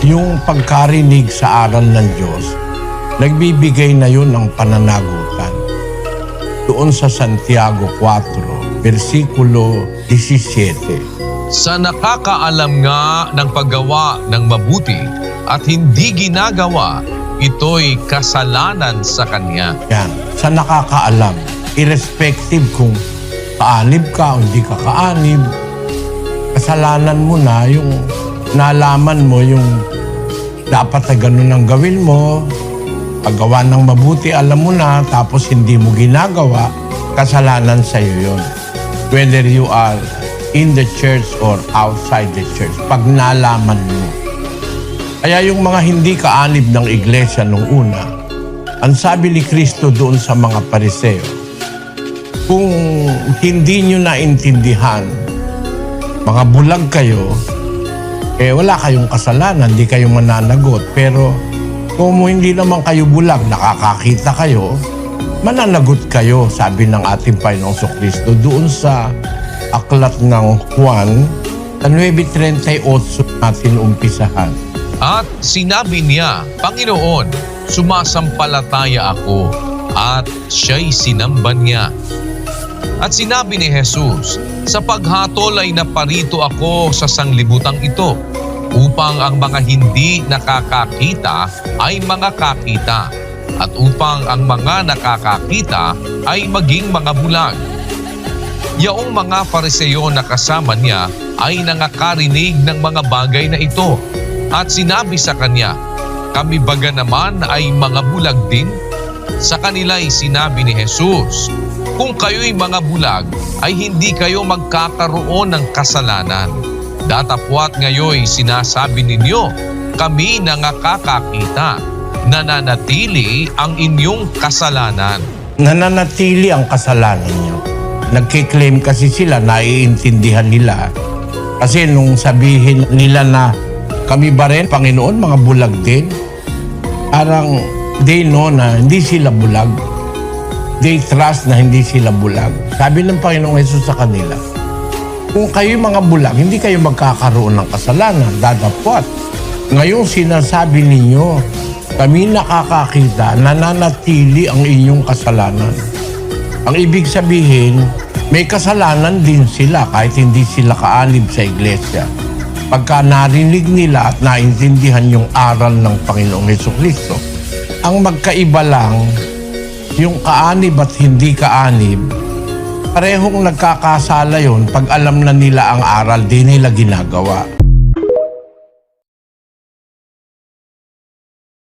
yung pagkarinig sa aral ng Diyos, nagbibigay na yun ng pananagutan. Doon sa Santiago 4, versikulo 17. Sa nakakaalam nga ng paggawa ng mabuti at hindi ginagawa, ito'y kasalanan sa kanya. Yan, sa nakakaalam, irrespective kung kaanib ka o hindi ka kaanib, kasalanan mo na yung nalaman mo yung dapat na ganun ang gawin mo, paggawa ng mabuti alam mo na, tapos hindi mo ginagawa, kasalanan sa iyo yun. Whether you are in the church or outside the church, pag nalaman mo. Kaya yung mga hindi kaanib ng iglesia nung una, ang sabi ni Kristo doon sa mga Pariseo, kung hindi nyo naintindihan, mga bulag kayo, wala kayong kasalanan, hindi kayo mananagot. Pero kung hindi naman kayo bulag, nakakakita kayo, mananagot kayo, sabi ng ating Panginoong Kristo doon sa aklat ng Juan, 9:38 natin umpisahan. At sinabi niya, Panginoon, sumasampalataya ako, at siya'y sinamba niya. At sinabi ni Jesus, sa paghatol ay naparito ako sa sanglibutang ito, upang ang mga hindi nakakakita ay mga kakita, at upang ang mga nakakakita ay maging mga bulag. Yaong mga Fariseo na kasama niya ay nangakarinig ng mga bagay na ito, at sinabi sa kanya, kami baga naman ay mga bulag din? Sa kanila'y sinabi ni Jesus, kung kayo'y mga bulag, ay hindi kayo magkakaroon ng kasalanan. Datapwat ngayoy sinasabi ninyo, kami nangakakakita, nananatili ang inyong kasalanan. Nananatili ang kasalanan niyo. Nagkiklaim kasi sila, naiintindihan nila. Kasi nung sabihin nila na kami ba rin, Panginoon, mga bulag din, parang they know na hindi sila bulag. They trust na hindi sila bulag. Sabi ng Panginoong Hesus sa kanila, kung kayo mga bulag, hindi kayo magkakaroon ng kasalanan, dadapot. Ngayong sinasabi ninyo, kami nakakakita, nananatili ang inyong kasalanan. Ang ibig sabihin, may kasalanan din sila kahit hindi sila kaanib sa iglesia. Pagka narinig nila at naintindihan yung aral ng Panginoong Jesucristo, ang magkaiba lang, yung kaanib at hindi kaanib, parehong nagkakasala yun pag alam na nila ang aral, di nila ginagawa.